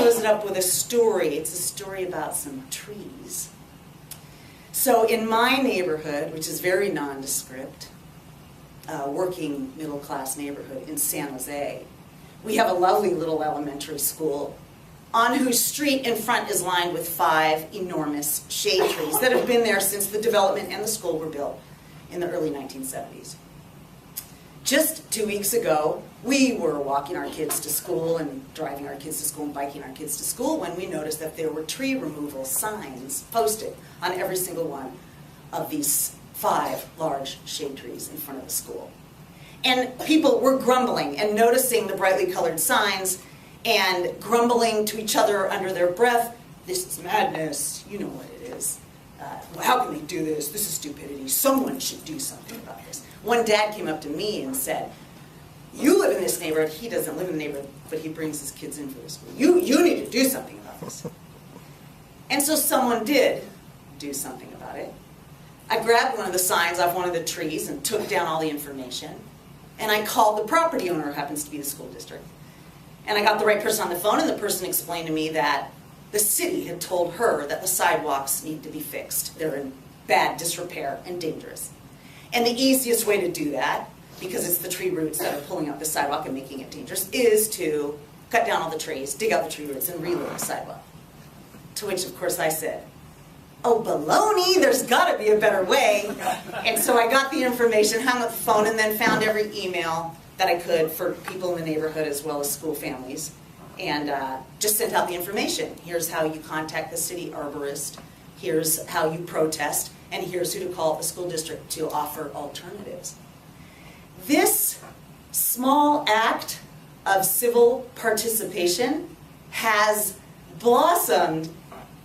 close it up with a story. It's a story about some trees. So in my neighborhood, which is very nondescript, working middle-class neighborhood in San Jose, we have a lovely little elementary school on whose street in front is lined with 5 enormous shade trees that have been there since the development and the school were built in the early 1970s. Just 2 weeks ago, we were walking our kids to school and driving our kids to school and biking our kids to school when we noticed that there were tree removal signs posted on every single one of these 5 large shade trees in front of the school. And people were grumbling and noticing the brightly colored signs and grumbling to each other under their breath, "This is madness, you know what it is. How can they do this? This is stupidity. Someone should do something about this." One dad came up to me and said, "You live in this neighborhood." He doesn't live in the neighborhood, but he brings his kids in for the school. You need to do something about this." And so someone did do something about it. I grabbed one of the signs off one of the trees and took down all the information. And I called the property owner, who happens to be the school district. And I got the right person on the phone, and the person explained to me that the city had told her that the sidewalks need to be fixed. They're in bad disrepair and dangerous. And the easiest way to do that, because it's the tree roots that are pulling up the sidewalk and making it dangerous, is to cut down all the trees, dig out the tree roots, and reload the sidewalk. To which, of course, I said, "Oh, baloney, there's got to be a better way." And so I got the information, hung up the phone, and then found every email that I could for people in the neighborhood as well as school families, and just sent out the information. Here's how you contact the city arborist, here's how you protest, and here's who to call at the school district to offer alternatives. This small act of civil participation has blossomed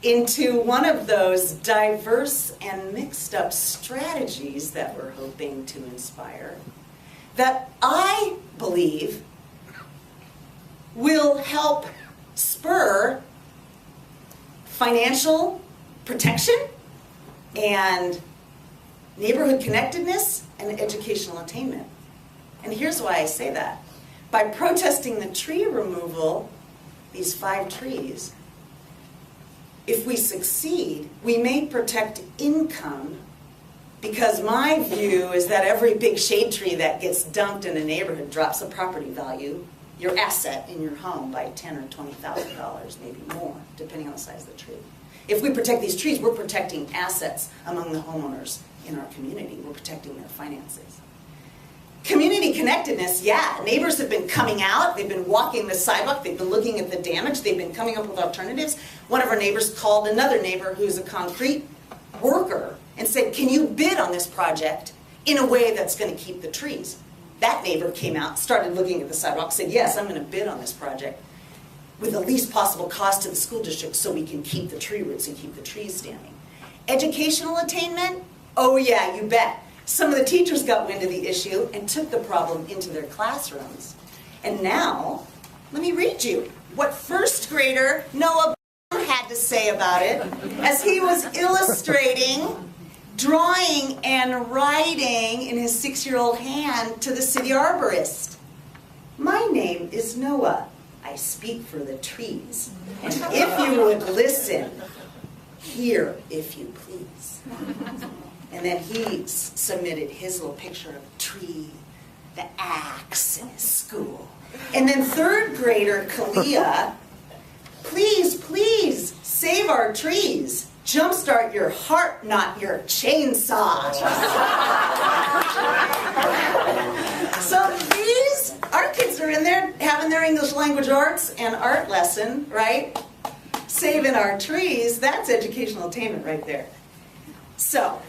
into one of those diverse and mixed up strategies that we're hoping to inspire, that I believe will help spur financial protection and neighborhood connectedness and educational attainment. And here's why I say that. By protesting the tree removal, these 5 trees, if we succeed, we may protect income, because my view is that every big shade tree that gets dumped in a neighborhood drops the property value, your asset in your home, by $10,000 or $20,000, maybe more, depending on the size of the tree. If we protect these trees, we're protecting assets among the homeowners in our community. We're protecting their finances. Community connectedness, yeah, neighbors have been coming out, they've been walking the sidewalk, they've been looking at the damage, they've been coming up with alternatives. One of our neighbors called another neighbor who's a concrete worker and said, "Can you bid on this project in a way that's going to keep the trees?" That neighbor came out, started looking at the sidewalk, said, "Yes, I'm going to bid on this project with the least possible cost to the school district so we can keep the tree roots and keep the trees standing." Educational attainment? Oh yeah, you bet. Some of the teachers got wind of the issue and took the problem into their classrooms. And now, let me read you what first grader Noah had to say about it as he was illustrating, drawing, and writing in his 6-year-old hand to the city arborist. "My name is Noah. I speak for the trees. And if you would listen, hear if you please." And then he submitted his little picture of a tree, the axe in his school. And then 3rd grader Calif, please, save our trees. Jumpstart your heart, not your chainsaw." So our kids are in there having their English language arts and art lesson, right? Saving our trees, that's educational attainment right there. So,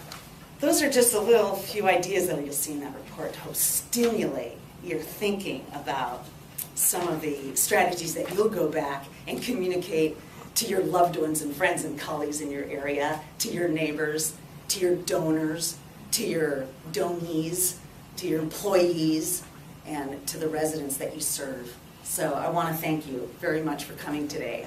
those are just a few ideas that you'll see in that report to help stimulate your thinking about some of the strategies that you'll go back and communicate to your loved ones and friends and colleagues in your area, to your neighbors, to your donors, to your donees, to your employees, and to the residents that you serve. So I want to thank you very much for coming today.